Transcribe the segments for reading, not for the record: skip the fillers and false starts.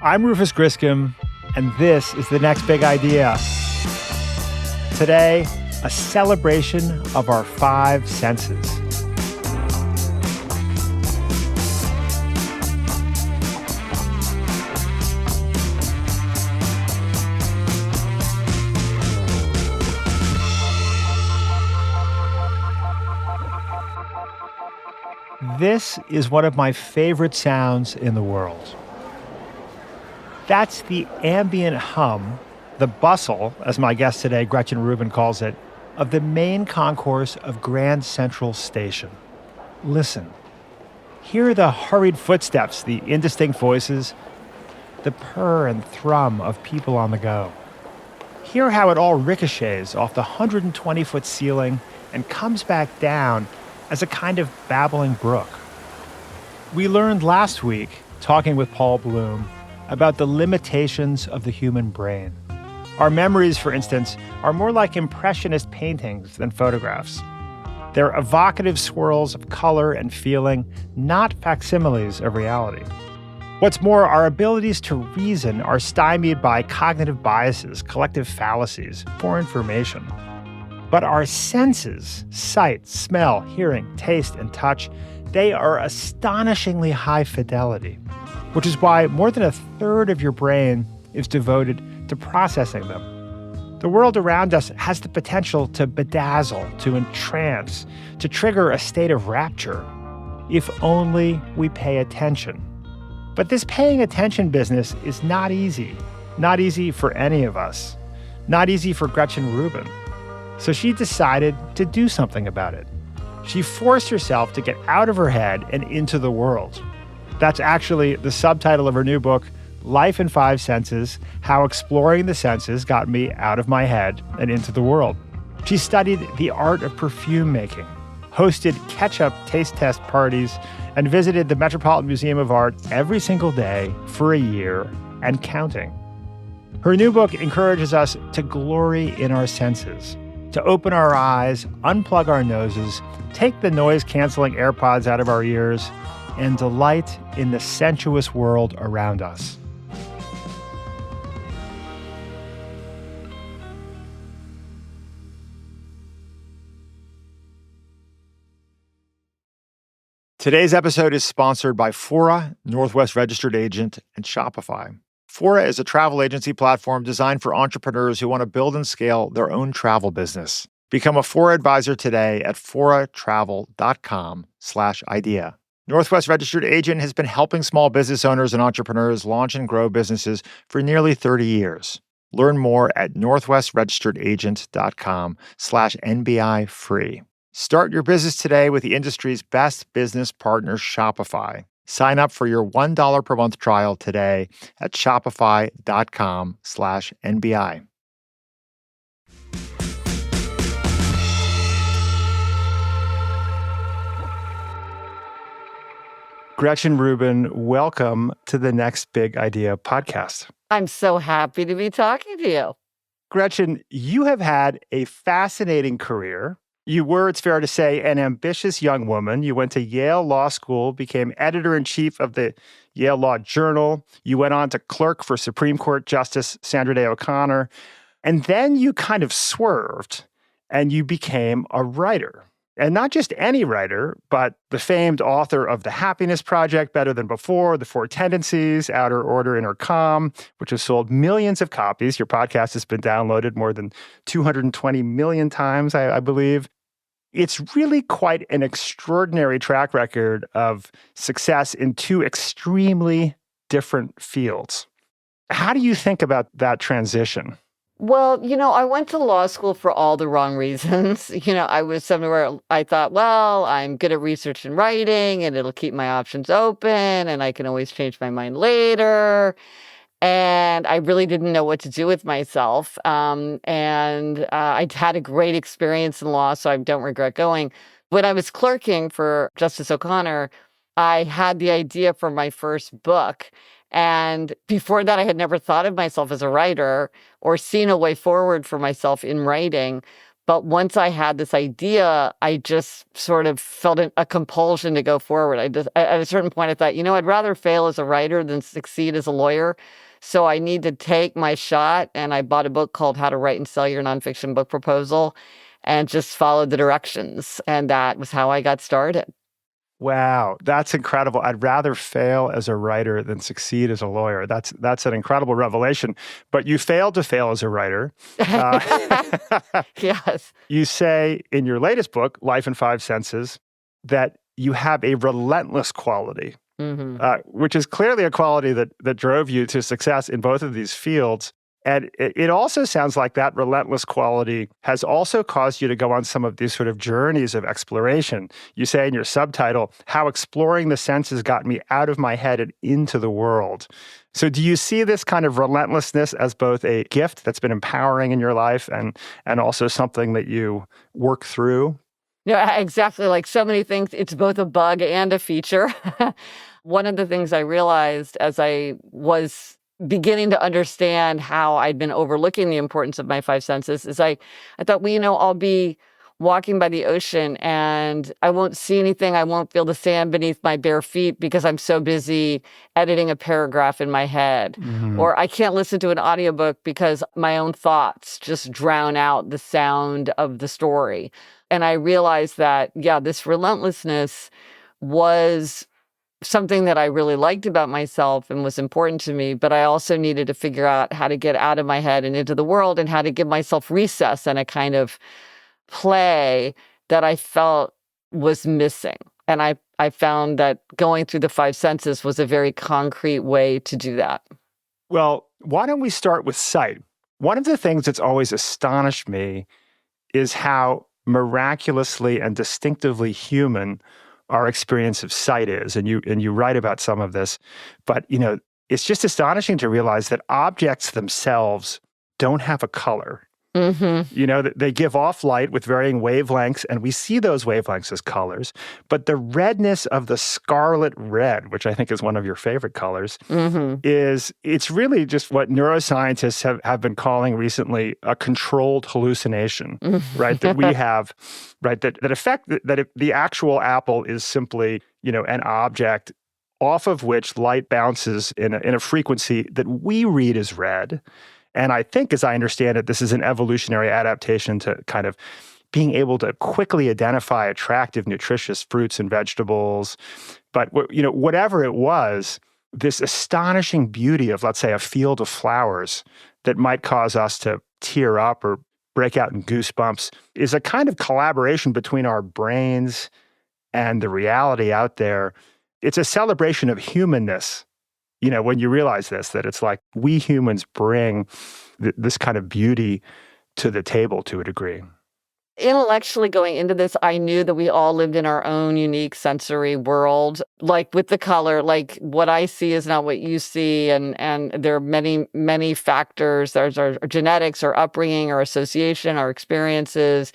I'm Rufus Griscom, and this is The Next Big Idea. Today, a celebration of our five senses. This is one of my favorite sounds in the world. That's the ambient hum, the bustle, as my guest today, Gretchen Rubin, calls it, of the main concourse of Grand Central Station. Listen. Hear the hurried footsteps, the indistinct voices, the purr and thrum of people on the go. Hear how it all ricochets off the 120-foot ceiling and comes back down as a kind of babbling brook. We learned last week, talking with Paul Bloom, about the limitations of the human brain. Our memories, for instance, are more like impressionist paintings than photographs. They're evocative swirls of color and feeling, not facsimiles of reality. What's more, our abilities to reason are stymied by cognitive biases, collective fallacies, poor information. But our senses, sight, smell, hearing, taste, and touch, they are astonishingly high fidelity, which is why more than a third of your brain is devoted to processing them. The world around us has the potential to bedazzle, to entrance, to trigger a state of rapture, if only we pay attention. But this paying attention business is not easy for any of us, not easy for Gretchen Rubin. So she decided to do something about it. She forced herself to get out of her head and into the world. That's actually the subtitle of her new book, Life in Five Senses: How Exploring the Senses Got Me Out of My Head and Into the World. She studied the art of perfume making, hosted ketchup taste test parties, and visited the Metropolitan Museum of Art every single day for a year and counting. Her new book encourages us to glory in our senses, to open our eyes, unplug our noses, take the noise-canceling AirPods out of our ears, and delight in the sensuous world around us. Today's episode is sponsored by Fora, Northwest Registered Agent, and Shopify. Fora is a travel agency platform designed for entrepreneurs who want to build and scale their own travel business. Become a Fora advisor today at foratravel.com/idea. Northwest Registered Agent has been helping small business owners and entrepreneurs launch and grow businesses for nearly 30 years. Learn more at northwestregisteredagent.com/NBI free. Start your business today with the industry's best business partner, Shopify. Sign up for your $1 per month trial today at shopify.com/NBI. Gretchen Rubin, welcome to the Next Big Idea podcast. I'm so happy to be talking to you. Gretchen, you have had a fascinating career. You were, it's fair to say, an ambitious young woman. You went to Yale Law School, became editor-in-chief of the Yale Law Journal. You went on to clerk for Supreme Court Justice Sandra Day O'Connor. And then you kind of swerved and you became a writer. And not just any writer, but the famed author of The Happiness Project, Better Than Before, The Four Tendencies, Outer Order, Inner Calm, which has sold millions of copies. Your podcast has been downloaded more than 220 million times, I believe. It's really quite an extraordinary track record of success in two extremely different fields. How do you think about that transition? Well, I went to law school for all the wrong reasons. I was somewhere I thought, well, I'm good at research and writing, and it'll keep my options open, and I can always change my mind later. And I really didn't know what to do with myself. I had a great experience in law, so I don't regret going. When I was clerking for Justice O'Connor, I had the idea for my first book. And before that, I had never thought of myself as a writer or seen a way forward for myself in writing. But once I had this idea, I just sort of felt a compulsion to go forward. At a certain point, I thought, I'd rather fail as a writer than succeed as a lawyer. So I need to take my shot. And I bought a book called How to Write and Sell Your Nonfiction Book Proposal and just followed the directions. And that was how I got started. Wow, that's incredible. I'd rather fail as a writer than succeed as a lawyer. That's an incredible revelation. But you failed to fail as a writer. Yes. You say in your latest book, Life in Five Senses, that you have a relentless quality, which is clearly a quality that drove you to success in both of these fields. And it also sounds like that relentless quality has also caused you to go on some of these sort of journeys of exploration. You say in your subtitle, how exploring the senses got me out of my head and into the world. So do you see this kind of relentlessness as both a gift that's been empowering in your life and also something that you work through? Yeah, exactly. Like so many things, it's both a bug and a feature. One of the things I realized as I was beginning to understand how I'd been overlooking the importance of my five senses is I thought, well, I'll be walking by the ocean and I won't see anything. I won't feel the sand beneath my bare feet because I'm so busy editing a paragraph in my head. Or I can't listen to an audiobook because my own thoughts just drown out the sound of the story. And I realized that, this relentlessness was something that I really liked about myself and was important to me, but I also needed to figure out how to get out of my head and into the world and how to give myself recess and a kind of play that I felt was missing. And I found that going through the five senses was a very concrete way to do that. Well, why don't we start with sight? One of the things that's always astonished me is how miraculously and distinctively human our experience of sight is. And you write about some of this. But, it's just astonishing to realize that objects themselves don't have a color. They give off light with varying wavelengths, and we see those wavelengths as colors. But the redness of the scarlet red, which I think is one of your favorite colors, it's really just what neuroscientists have been calling recently a controlled hallucination, right? That we have, right? That if the actual apple is simply, an object off of which light bounces in a frequency that we read as red. And I think, as I understand it, this is an evolutionary adaptation to kind of being able to quickly identify attractive, nutritious fruits and vegetables. But, whatever it was, this astonishing beauty of, let's say, a field of flowers that might cause us to tear up or break out in goosebumps is a kind of collaboration between our brains and the reality out there. It's a celebration of humanness. When you realize this, that it's like we humans bring this kind of beauty to the table to a degree. Intellectually going into this, I knew that we all lived in our own unique sensory world. Like with the color, like what I see is not what you see. And there are many, many factors. There's our genetics, our upbringing, our association, our experiences.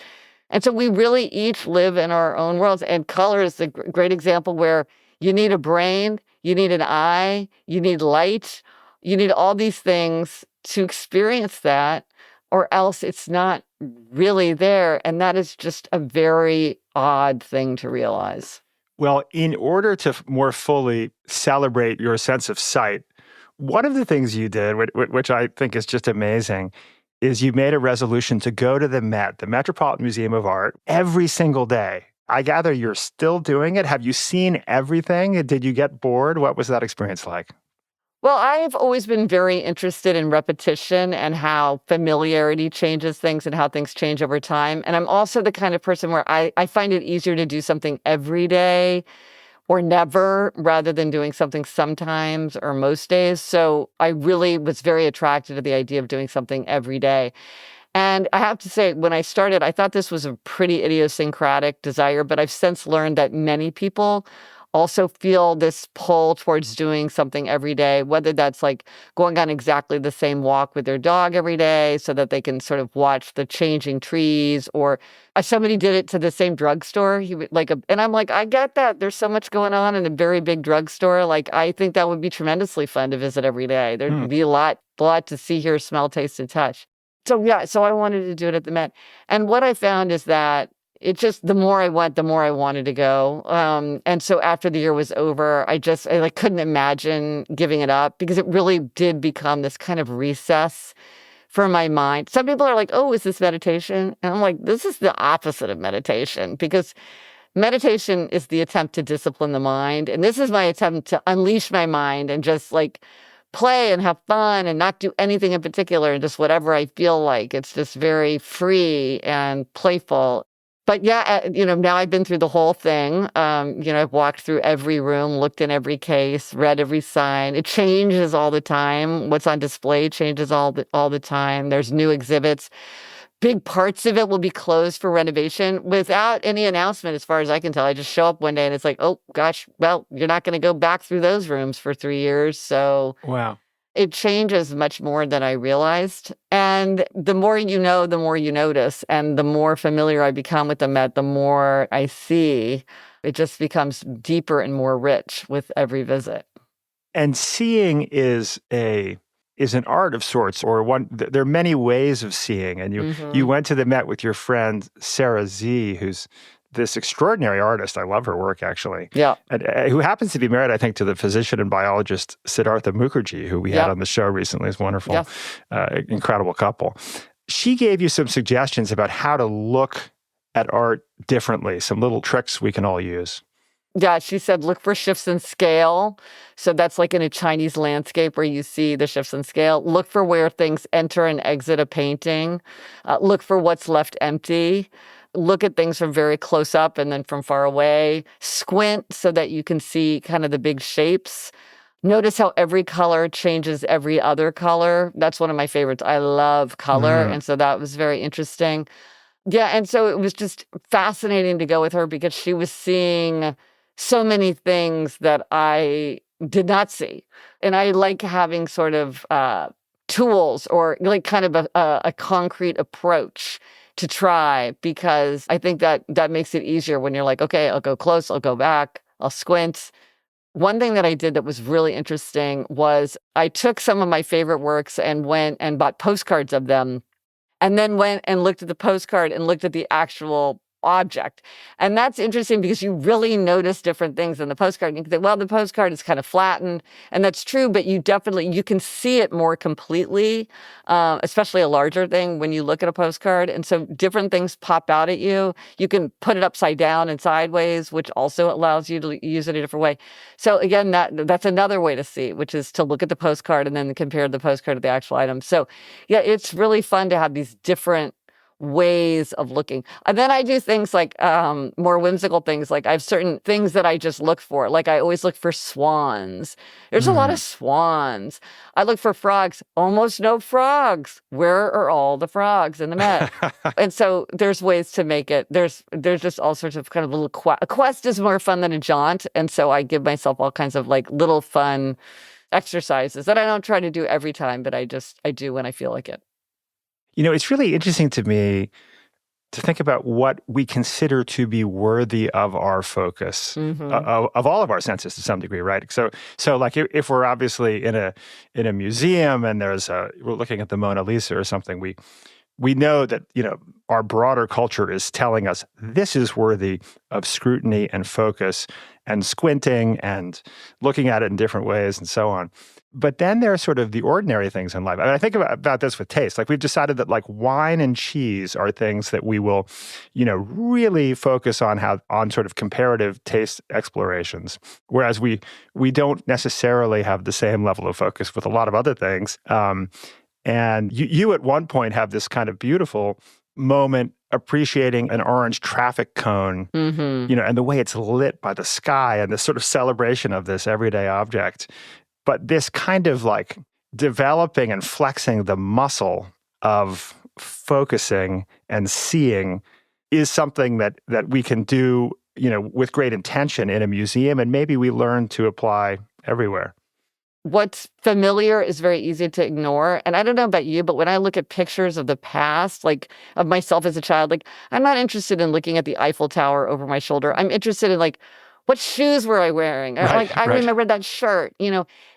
And so we really each live in our own worlds. And color is a great example where you need a brain, you need an eye, you need light, you need all these things to experience that, or else it's not really there. And that is just a very odd thing to realize. Well, in order to more fully celebrate your sense of sight, one of the things you did, which I think is just amazing, is you made a resolution to go to the Met, the Metropolitan Museum of Art, every single day. I gather you're still doing it. Have you seen everything? Did you get bored? What was that experience like? Well, I've always been very interested in repetition and how familiarity changes things and how things change over time. And I'm also the kind of person where I find it easier to do something every day or never rather than doing something sometimes or most days. So I really was very attracted to the idea of doing something every day. And I have to say, when I started, I thought this was a pretty idiosyncratic desire, but I've since learned that many people also feel this pull towards doing something every day, whether that's like going on exactly the same walk with their dog every day so that they can sort of watch the changing trees, or somebody did it to the same drugstore. And I'm like, I get that. There's so much going on in a very big drugstore. Like, I think that would be tremendously fun to visit every day. There'd be a lot to see, hear, smell, taste, and touch. So I wanted to do it at the Met. And what I found is that it just the more I went, the more I wanted to go. And so after the year was over, I like couldn't imagine giving it up because it really did become this kind of recess for my mind. Some people are like, "Oh, is this meditation?" And I'm like, "This is the opposite of meditation because meditation is the attempt to discipline the mind, and this is my attempt to unleash my mind and just like play and have fun and not do anything in particular and just whatever I feel like. It's just very free and playful. But yeah, now I've been through the whole thing. I've walked through every room, looked in every case, read every sign. It changes all the time. What's on display changes all the time. There's new exhibits. Big parts of it will be closed for renovation without any announcement, as far as I can tell. I just show up one day and it's like, oh gosh, well, you're not going to go back through those rooms for 3 years. So Wow. it changes much more than I realized. And the more you know, the more you notice. And the more familiar I become with the Met, the more I see. It just becomes deeper and more rich with every visit. And seeing is an art of sorts, or one. There are many ways of seeing. And you Hmm. went to the Met with your friend Sarah Z, who's this extraordinary artist. I love her work, actually, Yeah. and who happens to be married, I think, to the physician and biologist Siddhartha Mukherjee, who we had Yep. on the show recently. It's wonderful, Yes. incredible couple. She gave you some suggestions about how to look at art differently. Some little tricks we can all use. Yeah, she said, look for shifts in scale. So that's like in a Chinese landscape where you see the shifts in scale. Look for where things enter and exit a painting. Look for what's left empty. Look at things from very close up and then from far away. Squint so that you can see kind of the big shapes. Notice how every color changes every other color. That's one of my favorites. I love color. Mm. And so that was very interesting. Yeah, and so it was just fascinating to go with her because she was seeing so many things that I did not see. And I like having sort of tools or like kind of a concrete approach to try because I think that makes it easier when you're like, okay, I'll go close, I'll go back, I'll squint. One thing that I did that was really interesting was I took some of my favorite works and went and bought postcards of them and then went and looked at the postcard and looked at the actual object. And that's interesting because you really notice different things in the postcard. And you can think, well, the postcard is kind of flattened, and that's true, but you can see it more completely, especially a larger thing when you look at a postcard. And so different things pop out at you. You can put it upside down and sideways, which also allows you to use it a different way. So again, that's another way to see, which is to look at the postcard and then compare the postcard to the actual item. So yeah, it's really fun to have these different ways of looking. And then I do things like more whimsical things. Like I have certain things that I just look for. Like I always look for swans. There's a lot of swans. I look for frogs. Almost no frogs. Where are all the frogs in the Met? And so there's ways to make it. There's just all sorts of kind of little a quest is more fun than a jaunt. And so I give myself all kinds of like little fun exercises that I don't try to do every time, but I do when I feel like it. It's really interesting to me to think about what we consider to be worthy of our focus, Hmm. of all of our senses to some degree, right? So like if we're obviously in a museum and we're looking at the Mona Lisa or something, we know that our broader culture is telling us this is worthy of scrutiny and focus and squinting and looking at it in different ways and so on. But then there are sort of the ordinary things in life. I mean, I think about this with taste. Like we've decided that like wine and cheese are things that we will, really focus on sort of comparative taste explorations. Whereas we don't necessarily have the same level of focus with a lot of other things. And you at one point have this kind of beautiful moment appreciating an orange traffic cone, Hmm. and the way it's lit by the sky and this sort of celebration of this everyday object. But this kind of like developing and flexing the muscle of focusing and seeing is something that we can do, with great intention in a museum, and maybe we learn to apply everywhere. What's familiar is very easy to ignore. And I don't know about you, but when I look at pictures of the past, like of myself as a child, like I'm not interested in looking at the Eiffel Tower over my shoulder. I'm interested in like, what shoes were I wearing? Or, Right, like I right. remember that shirt,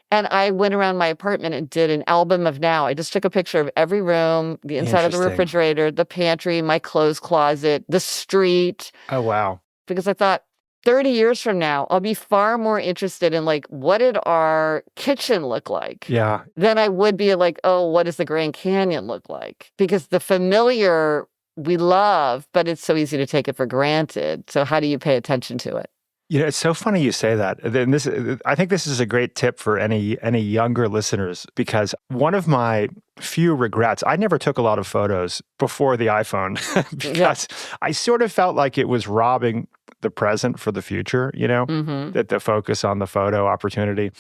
And I went around my apartment and did an album of now. I just took a picture of every room, the inside of the Interesting. refrigerator, the pantry, my clothes closet, the street, Oh, wow. because I thought 30 years from now, I'll be far more interested in like, what did our kitchen look like? Yeah. Than I would be like, oh, what does the Grand Canyon look like? Because the familiar we love, but it's so easy to take it for granted. So how do you pay attention to it? It's so funny you say that. And I think this is a great tip for any younger listeners, because one of my few regrets, I never took a lot of photos before the iPhone Yeah. because I sort of felt like it was robbing the present for the future, Mm-hmm. that the focus on the photo opportunity.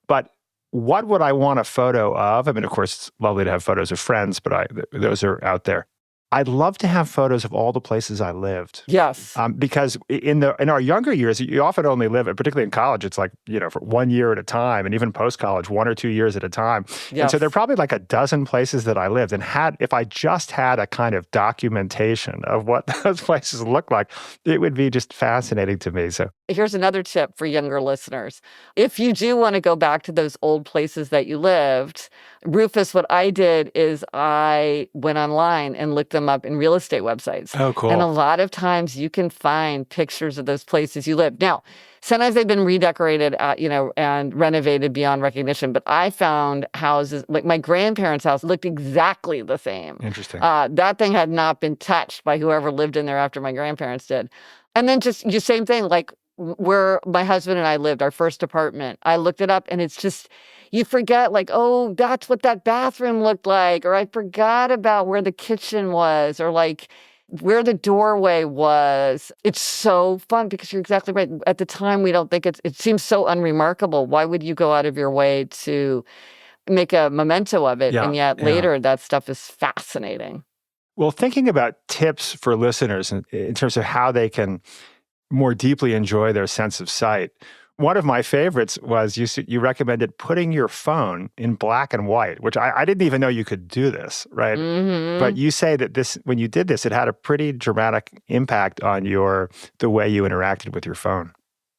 But what would I want a photo of? I mean, of course, it's lovely to have photos of friends, but those are out there. I'd love to have photos of all the places I lived. Yes. Because in our younger years, you often only live, particularly in college, it's like, for 1 year at a time, and even post-college, 1 or 2 years at a time. And so Yes. there are probably like a dozen places that I lived, and if I just had a kind of documentation of what those places look like, it would be just fascinating to me. So Here's another tip for younger listeners. If you do want to go back to those old places that you lived, Rufus, what I did is I went online and looked them up in real estate websites. oh, And a cool. lot of times you can find pictures of those places you lived. Now, sometimes they've been redecorated, and renovated beyond recognition. But I found houses, like my grandparents' house looked exactly the same. Interesting. That thing had not been touched by whoever lived in there after my grandparents did. And then just the same thing, like where my husband and I lived, our first apartment. I looked it up and it's just, you forget like, oh, that's what that bathroom looked like. Or I forgot about where the kitchen was, or like where the doorway was. It's so fun because you're exactly right. At the time, we don't think it seems so unremarkable. Why would you go out of your way to make a memento of it? Yeah. And yet Yeah. later, that stuff is fascinating. Well, thinking about tips for listeners in terms of how they can more deeply enjoy their sense of sight, one of my favorites was you recommended putting your phone in black and white, which I didn't even know you could do this, right? But Hmm. you say that when you did this, it had a pretty dramatic impact on the way you interacted with your phone.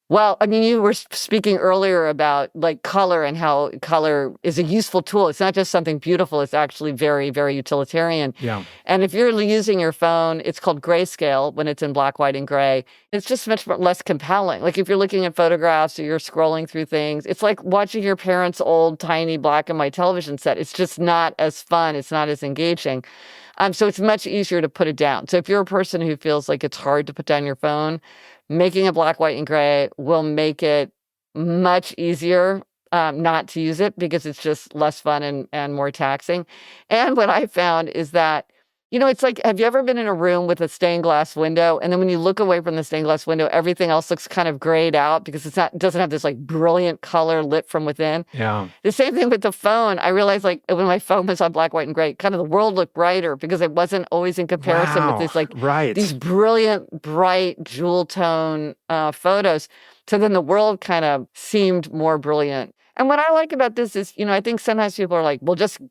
Well, I mean, you were speaking earlier about like color and how color is a useful tool. It's not just something beautiful, it's actually very, very utilitarian. Yeah. And if you're using your phone, it's called grayscale when it's in black, white, and gray. It's just much less compelling. Like if you're looking at photographs or you're scrolling through things, it's like watching your parents' old, tiny black and white television set. It's just not as fun, it's not as engaging. So it's much easier to put it down. So if you're a person who feels like it's hard to put down your phone, making it black, white, and gray will make it much easier not to use it because it's just less fun and more taxing. And what I found is that, it's like, have you ever been in a room with a stained glass window? And then when you look away from the stained glass window, everything else looks kind of grayed out because it doesn't have this like brilliant color lit from within. Yeah. The same thing with the phone. I realized like when my phone was on black, white, and gray, kind of the world looked brighter because it wasn't always in comparison with Wow. this like Right. these brilliant, bright jewel tone photos. So then the world kind of seemed more brilliant. And what I like about this is, I think sometimes people are like, well, just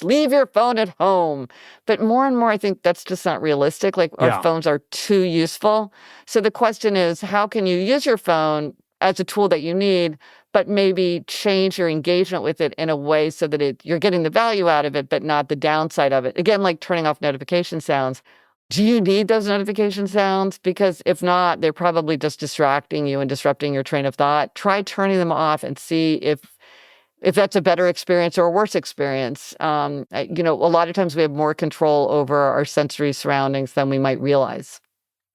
leave your phone at home. But more and more, I think that's just not realistic. Like Yeah. our phones are too useful. So the question is, how can you use your phone as a tool that you need, but maybe change your engagement with it in a way so that you're getting the value out of it, but not the downside of it. Again, like turning off notification sounds. Do you need those notification sounds? Because if not, they're probably just distracting you and disrupting your train of thought. Try turning them off and see if that's a better experience or a worse experience. A lot of times we have more control over our sensory surroundings than we might realize.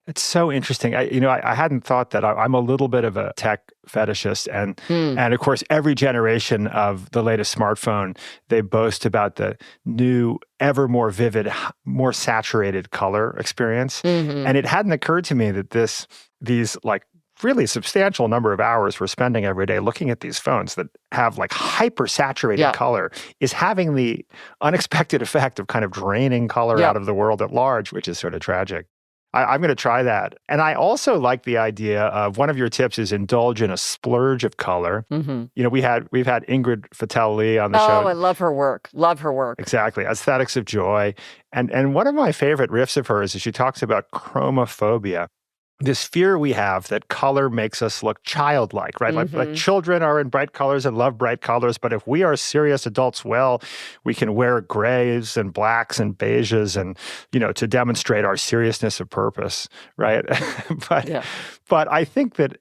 It's so interesting. I hadn't thought that. I'm a little bit of a tech fetishist, and Hmm. and of course, every generation of the latest smartphone, they boast about the new, ever more vivid, more saturated color experience. Hmm. And it hadn't occurred to me that these like really substantial number of hours we're spending every day looking at these phones that have like hyper saturated Yeah. color is having the unexpected effect of kind of draining color Yeah. out of the world at large, which is sort of tragic. I'm going to try that. And I also like the idea of one of your tips is indulge in a splurge of color. Hmm. We've had Ingrid Fattel-Lee on the Oh, show. I love her work. Love her work. Exactly. Aesthetics of Joy. And one of my favorite riffs of hers is she talks about chromophobia. this fear we have that color makes us look childlike, right? Like Mhm. children are in bright colors and love bright colors, but if we are serious adults, well, we can wear grays and blacks and beiges and, to demonstrate our seriousness of purpose, right? but Yeah. but I think that,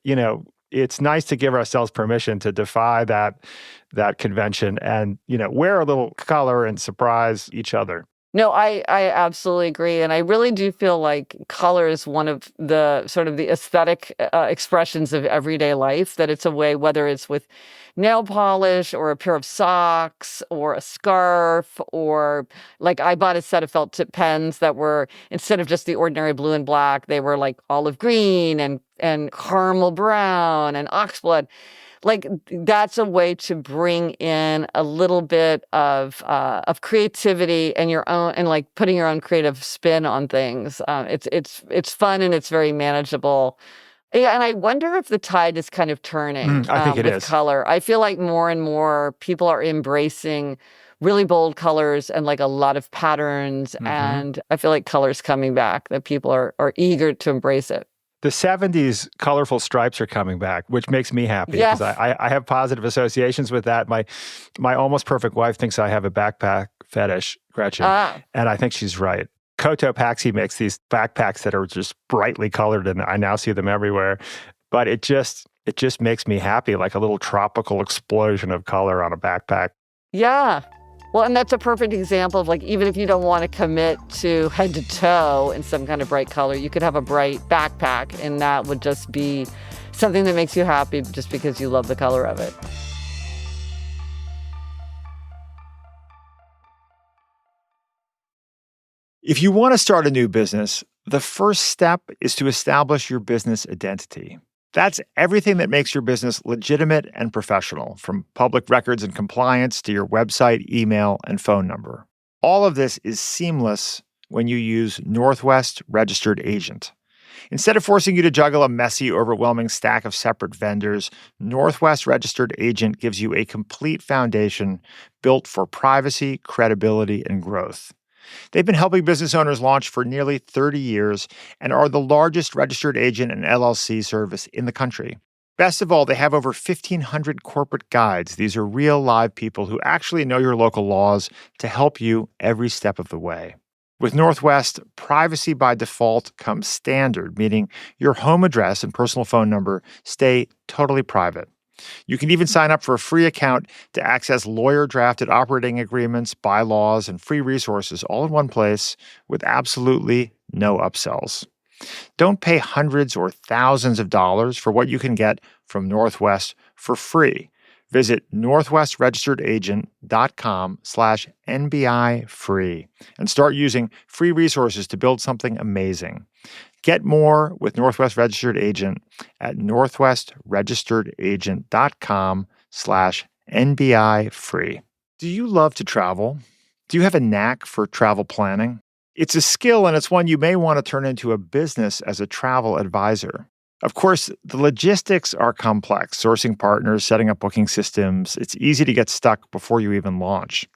it's nice to give ourselves permission to defy that convention and, wear a little color and surprise each other. No, I absolutely agree, and I really do feel like color is one of the sort of the aesthetic, expressions of everyday life, that it's a way, whether it's with nail polish or a pair of socks or a scarf, or like I bought a set of felt tip pens that were, instead of just the ordinary blue and black, they were like olive green and caramel brown and oxblood. Like, that's a way to bring in a little bit of creativity and your own, and, like, putting your own creative spin on things. It's fun and it's very manageable. Yeah, and I wonder if the tide is kind of turning, I think it with is. color. I feel like more and more people are embracing really bold colors and, like, a lot of patterns, hmm and I feel like color's coming back, that people are eager to embrace it. The 70s colorful stripes are coming back, which makes me happy because Yes. I have positive associations with that. My almost perfect wife thinks I have a backpack fetish, Gretchen, Ah. and I think she's right. Cotopaxi makes these backpacks that are just brightly colored, and I now see them everywhere. But it just makes me happy, like a little tropical explosion of color on a backpack. Yeah. Well, and that's a perfect example of, like, even if you don't want to commit to head to toe in some kind of bright color, you could have a bright backpack, and that would just be something that makes you happy just because you love the color of it. If you want to start a new business, the first step is to establish your business identity. That's everything that makes your business legitimate and professional, from public records and compliance to your website, email, and phone number. All of this is seamless when you use Northwest Registered Agent. Instead of forcing you to juggle a messy, overwhelming stack of separate vendors, Northwest Registered Agent gives you a complete foundation built for privacy, credibility, and growth. They've been helping business owners launch for nearly 30 years and are the largest registered agent and LLC service in the country. Best of all, they have over 1,500 corporate guides. These are real live people who actually know your local laws to help you every step of the way. With Northwest, privacy by default comes standard, meaning your home address and personal phone number stay totally private. You can even sign up for a free account to access lawyer-drafted operating agreements, bylaws, and free resources all in one place with absolutely no upsells. Don't pay hundreds or thousands of dollars for what you can get from Northwest for free. Visit northwestregisteredagent.com/NBI free and start using free resources to build something amazing. Get more with Northwest Registered Agent at northwestregisteredagent.com/NBI free. Do you love to travel? Do you have a knack for travel planning? It's a skill, and it's one you may want to turn into a business as a travel advisor. Of course, the logistics are complex. Sourcing partners, setting up booking systems, it's easy to get stuck before you even launch.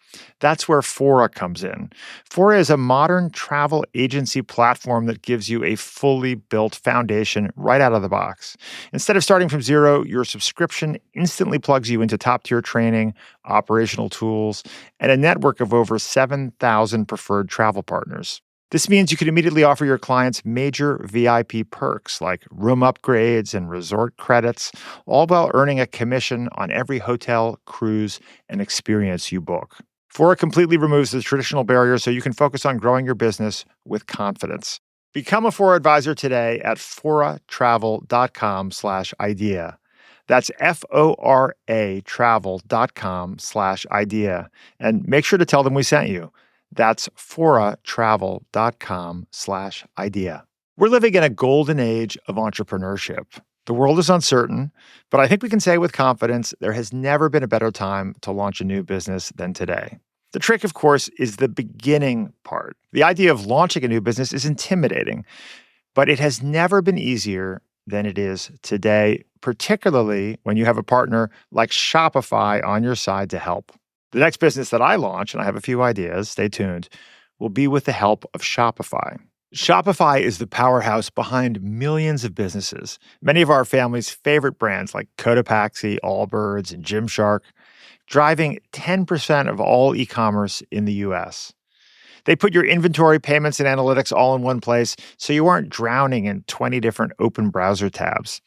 That's where Fora comes in. Fora is a modern travel agency platform that gives you a fully built foundation right out of the box. Instead of starting from zero, your subscription instantly plugs you into top-tier training, operational tools, and a network of over 7,000 preferred travel partners. This means you can immediately offer your clients major VIP perks like room upgrades and resort credits, all while earning a commission on every hotel, cruise, and experience you book. Fora completely removes the traditional barriers so you can focus on growing your business with confidence. Become a Fora advisor today at foratravel.com/idea. That's FORA travel.com/idea. And make sure to tell them we sent you. That's foratravel.com/idea. We're living in a golden age of entrepreneurship. The world is uncertain, but I think we can say with confidence there has never been a better time to launch a new business than today. The trick, of course, is the beginning part. The idea of launching a new business is intimidating, but it has never been easier than it is today, particularly when you have a partner like Shopify on your side to help. The next business that I launch, and I have a few ideas, stay tuned, will be with the help of Shopify. Shopify is the powerhouse behind millions of businesses. Many of our family's favorite brands like Cotopaxi, Allbirds, and Gymshark, driving 10% of all e-commerce in the US. They put your inventory, payments, and analytics all in one place so you aren't drowning in 20 different open browser tabs.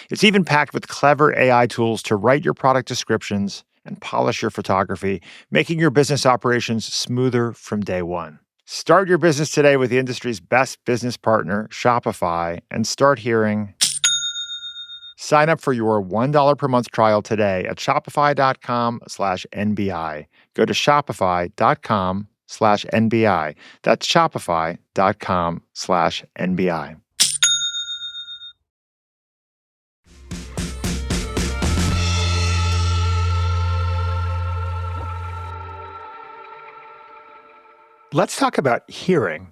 It's even packed with clever AI tools to write your product descriptions and polish your photography, making your business operations smoother from day one. Start your business today with the industry's best business partner, Shopify, and start hearing. Sign up for your $1 per month trial today at shopify.com/NBI. Go to shopify.com/NBI. That's shopify.com/NBI. Let's talk about hearing.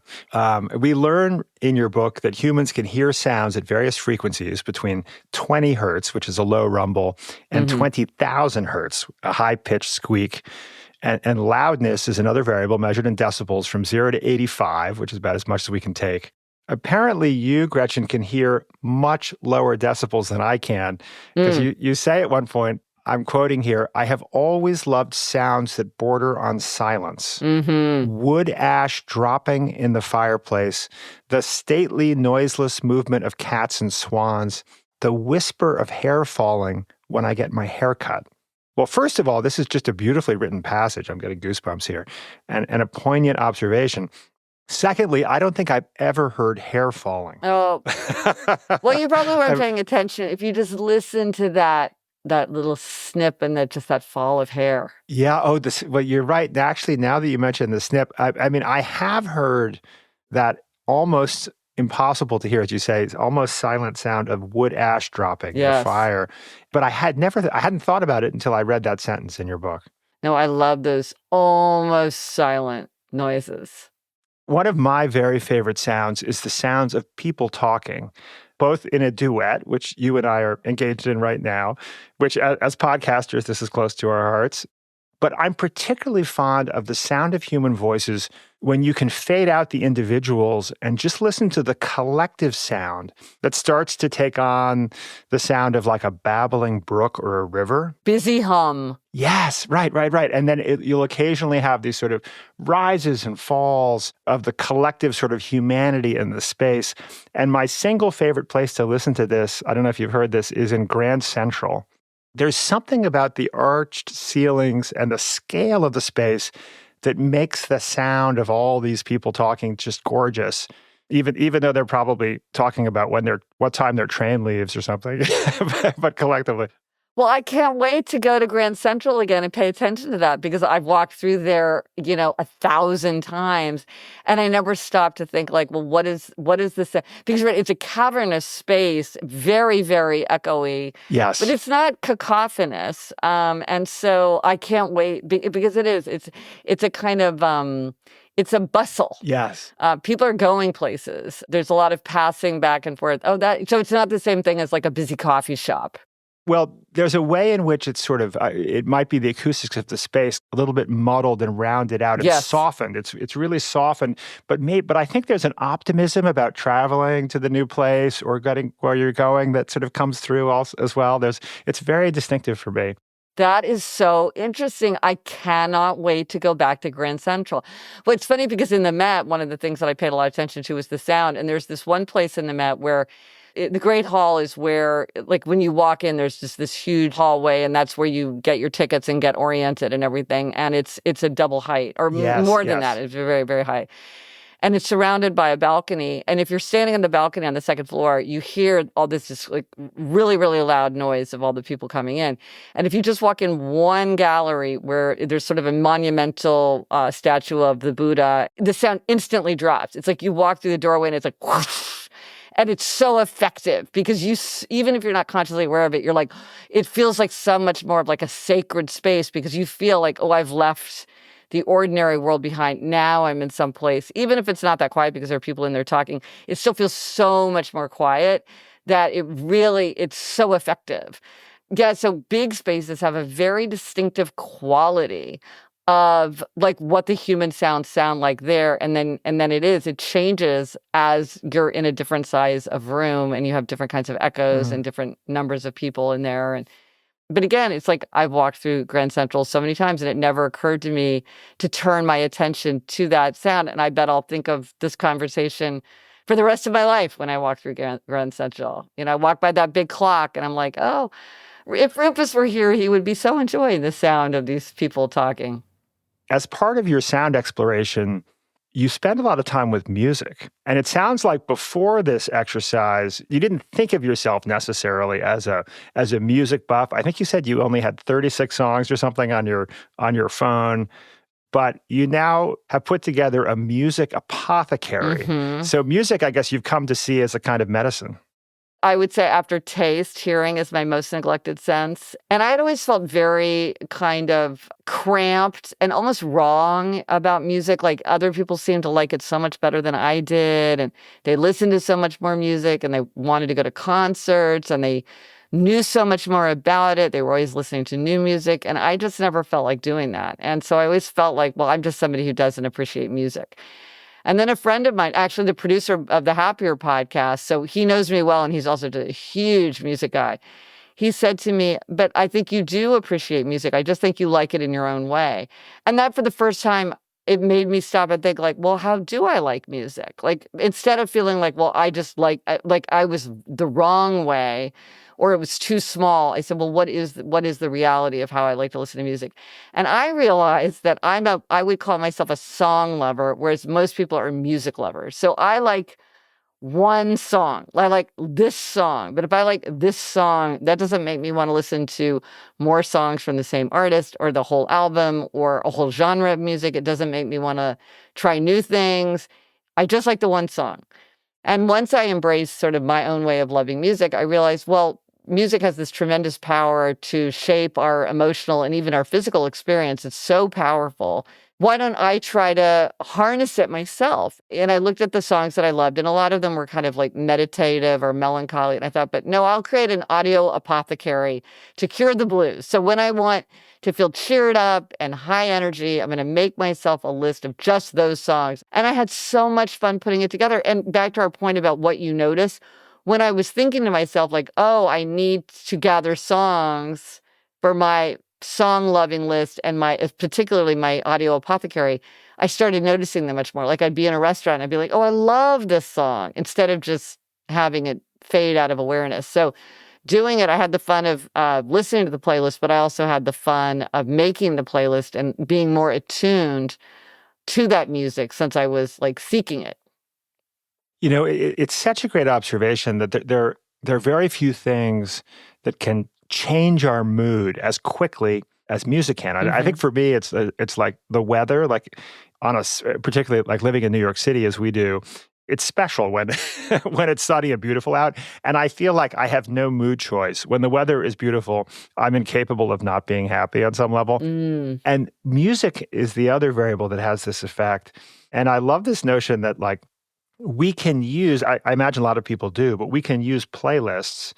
We learn in your book that humans can hear sounds at various frequencies between 20 hertz, which is a low rumble, and 20,000 hertz, a high-pitched squeak. And loudness is another variable measured in decibels from 0 to 85, which is about as much as we can take. Apparently, you, Gretchen, can hear much lower decibels than I can, because you say at one point, I'm quoting here, I have always loved sounds that border on silence. Wood ash dropping in the fireplace, the stately, noiseless movement of cats and swans, the whisper of hair falling when I get my hair cut. Well, first of all, this is just a beautifully written passage. I'm getting goosebumps here, and a poignant observation. Secondly, I don't think I've ever heard hair falling. Oh, well, you probably weren't paying attention. If you just listen to that little snip and that fall of hair. Yeah. Oh, well, you're right. Actually, now that you mentioned the snip, I mean, I have heard that almost impossible to hear, as you say, it's almost silent sound of wood ash dropping in a fire. But I hadn't thought about it until I read that sentence in your book. No, I love those almost silent noises. One of my very favorite sounds is the sounds of people talking, both in a duet, which you and I are engaged in right now, which as podcasters, this is close to our hearts. But I'm particularly fond of the sound of human voices when you can fade out the individuals and just listen to the collective sound that starts to take on the sound of like a babbling brook or a river. Busy hum. Yes, right. And then you'll occasionally have these sort of rises and falls of the collective sort of humanity in the space. And my single favorite place to listen to this, I don't know if you've heard this, is in Grand Central. There's something about the arched ceilings and the scale of the space that makes the sound of all these people talking just gorgeous, even though they're probably talking about what time their train leaves or something, but collectively. Well, I can't wait to go to Grand Central again and pay attention to that, because I've walked through there, 1,000 times, and I never stopped to think like, well, what is this? Because it's a cavernous space, very, very echoey. Yes. But it's not cacophonous. And so I can't wait, because it's a kind of, it's a bustle. Yes. People are going places. There's a lot of passing back and forth. So it's not the same thing as like a busy coffee shop. Well, there's a way in which it's sort of, it might be the acoustics of the space, a little bit muddled and rounded out and softened. It's really softened, but I think there's an optimism about traveling to the new place or getting where you're going that sort of comes through also, as well. It's very distinctive for me. That is so interesting. I cannot wait to go back to Grand Central. Well, it's funny because in the Met, one of the things that I paid a lot of attention to was the sound. And there's this one place in the Met where the Great Hall is where, like, when you walk in, there's just this huge hallway, and that's where you get your tickets and get oriented and everything. And it's a double height, or more than that. It's very, very high. And it's surrounded by a balcony. And if you're standing on the balcony on the second floor, you hear all this just like really, really loud noise of all the people coming in. And if you just walk in one gallery where there's sort of a monumental statue of the Buddha, the sound instantly drops. It's like you walk through the doorway and it's like whoosh. And it's so effective because even if you're not consciously aware of it, you're like, it feels like so much more of like a sacred space because you feel like, oh, I've left the ordinary world behind. Now I'm in some place, even if it's not that quiet because there are people in there talking, it still feels so much more quiet that it's so effective. Yeah, so big spaces have a very distinctive quality of like what the human sounds sound like there, and then it changes as you're in a different size of room and you have different kinds of echoes Mm. and different numbers of people in there. And but again, it's like I've walked through Grand Central so many times and it never occurred to me to turn my attention to that sound. And I bet I'll think of this conversation for the rest of my life when I walk through Grand Central. You know, I walk by that big clock and I'm like, oh, if Rufus were here, he would be so enjoying the sound of these people talking. As part of your sound exploration, you spend a lot of time with music. And it sounds like before this exercise, you didn't think of yourself necessarily as a music buff. I think you said you only had 36 songs or something on your phone, but you now have put together a music apothecary. Mhm. So music, I guess you've come to see as a kind of medicine. I would say after taste, hearing is my most neglected sense. And I had always felt very kind of cramped and almost wrong about music. Like other people seemed to like it so much better than I did. And they listened to so much more music and they wanted to go to concerts and they knew so much more about it. They were always listening to new music. And I just never felt like doing that. And so I always felt like, well, I'm just somebody who doesn't appreciate music. And then a friend of mine, actually the producer of the Happier podcast, so he knows me well and he's also a huge music guy. He said to me, but I think you do appreciate music. I just think you like it in your own way. And that for the first time, it made me stop and think like, well, how do I like music? Like instead of feeling like, well, I just like I was the wrong way or it was too small. I said, well, what is the reality of how I like to listen to music? And I realized that I would call myself a song lover, whereas most people are music lovers. So I like one song. I like this song. But if I like this song, that doesn't make me want to listen to more songs from the same artist or the whole album or a whole genre of music. It doesn't make me want to try new things. I just like the one song. And once I embraced sort of my own way of loving music, I realized, well, music has this tremendous power to shape our emotional and even our physical experience. It's so powerful. Why don't I try to harness it myself? And I looked at the songs that I loved, and a lot of them were kind of like meditative or melancholy. And I thought, but no, I'll create an audio apothecary to cure the blues. So when I want to feel cheered up and high energy, I'm going to make myself a list of just those songs. And I had so much fun putting it together. And back to our point about what you notice, when I was thinking to myself, like, oh, I need to gather songs for my song loving list and particularly my audio apothecary, I started noticing them much more. Like I'd be in a restaurant and I'd be like, oh, I love this song, instead of just having it fade out of awareness. So doing it, I had the fun of listening to the playlist, but I also had the fun of making the playlist and being more attuned to that music since I was like seeking it. You know, it's such a great observation that there are very few things that can change our mood as quickly as music can. I think for me, it's like the weather, like particularly like living in New York City as we do. It's special when when it's sunny and beautiful out, and I feel like I have no mood choice. When the weather is beautiful, I'm incapable of not being happy on some level. Mm. And music is the other variable that has this effect. And I love this notion that like we can use, I imagine a lot of people do, but we can use playlists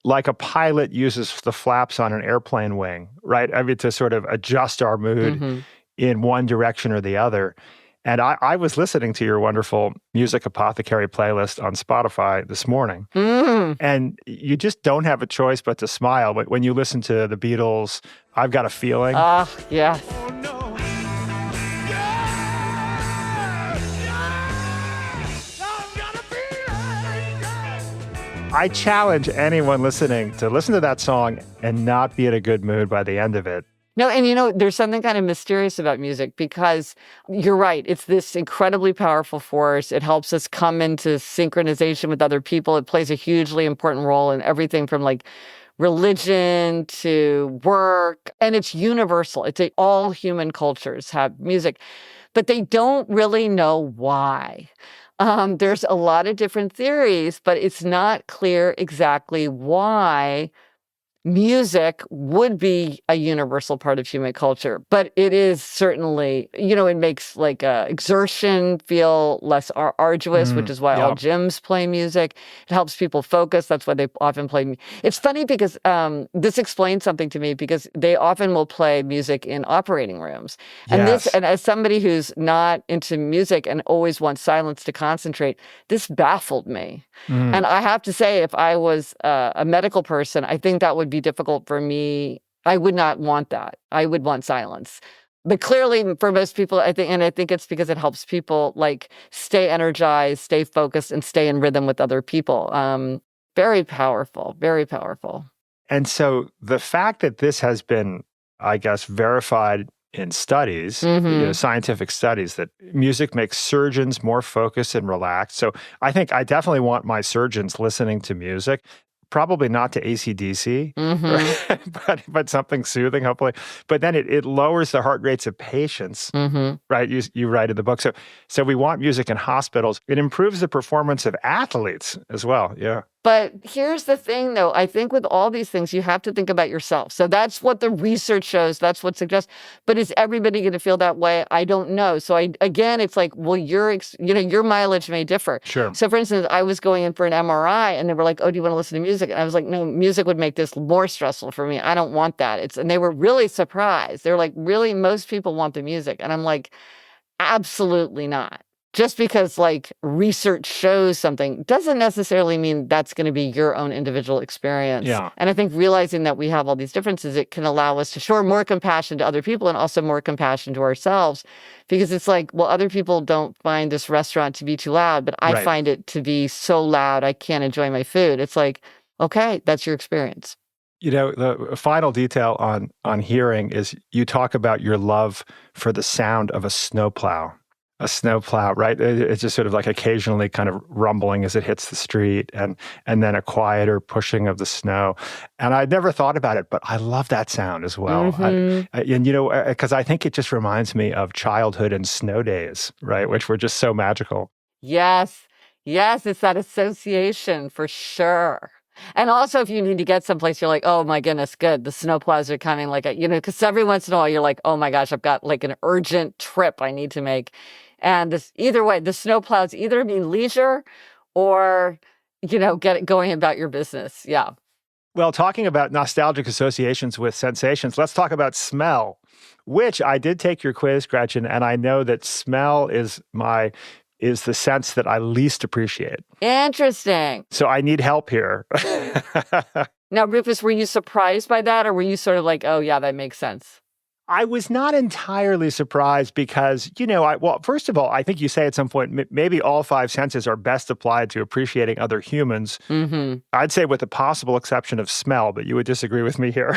like a pilot uses the flaps on an airplane wing, right? I mean, to sort of adjust our mood Mhm. in one direction or the other. And I was listening to your wonderful Music Apothecary playlist on Spotify this morning. Mm. And you just don't have a choice but to smile. When you listen to the Beatles, I've Got a Feeling. Ah, yes. I challenge anyone listening to listen to that song and not be in a good mood by the end of it. No, and you know, there's something kind of mysterious about music because you're right. It's this incredibly powerful force. It helps us come into synchronization with other people. It plays a hugely important role in everything from like religion to work. And it's universal. All human cultures have music, but they don't really know why. There's a lot of different theories, but it's not clear exactly why music would be a universal part of human culture, but it is certainly, it makes like exertion feel less arduous, which is why all Yeah. gyms play music. It helps people focus. That's why they often play. It's funny because this explains something to me, because they often will play music in operating rooms. Yes. And as somebody who's not into music and always wants silence to concentrate, this baffled me. Mm. And I have to say, if I was a medical person, I think that would be difficult for me. I would not want that. I would want silence. But clearly, for most people, I think it's because it helps people like stay energized, stay focused, and stay in rhythm with other people. Very powerful, very powerful. And so the fact that this has been, I guess, verified in studies, scientific studies, that music makes surgeons more focused and relaxed. So I think I definitely want my surgeons listening to music. Probably not to AC/DC, but something soothing, hopefully. But then it lowers the heart rates of patients, right? You write in the book. So we want music in hospitals. It improves the performance of athletes as well. Yeah. But here's the thing, though. I think with all these things, you have to think about yourself. So that's what the research shows. That's what suggests. But is everybody going to feel that way? I don't know. So again, it's like, well, your mileage may differ. Sure. So for instance, I was going in for an MRI and they were like, oh, do you want to listen to music? And I was like, no, music would make this more stressful for me. I don't want that. And they were really surprised. They're like, really? Most people want the music. And I'm like, absolutely not. Just because like research shows something doesn't necessarily mean that's going to be your own individual experience. Yeah. And I think realizing that we have all these differences, it can allow us to show more compassion to other people and also more compassion to ourselves. Because it's like, well, other people don't find this restaurant to be too loud, but I find it to be so loud I can't enjoy my food. It's like, okay, that's your experience. The final detail on hearing is you talk about your love for the sound of a snowplow. A snowplow, right? It's just sort of like occasionally kind of rumbling as it hits the street, and then a quieter pushing of the snow. And I'd never thought about it, but I love that sound as well. Because I think it just reminds me of childhood and snow days, right? Which were just so magical. Yes, it's that association for sure. And also, if you need to get someplace, you're like, oh my goodness, good. The snowplows are coming, because every once in a while you're like, oh my gosh, I've got like an urgent trip I need to make. And either way, the snowplows either mean leisure or, get it going about your business. Yeah. Well, talking about nostalgic associations with sensations, let's talk about smell, which I did take your quiz, Gretchen, and I know that smell is the sense that I least appreciate. Interesting. So I need help here. Now, Rufus, were you surprised by that, or were you sort of like, oh, yeah, that makes sense? I was not entirely surprised because, first of all, I think you say at some point, maybe all five senses are best applied to appreciating other humans. I'd say with the possible exception of smell, but you would disagree with me here.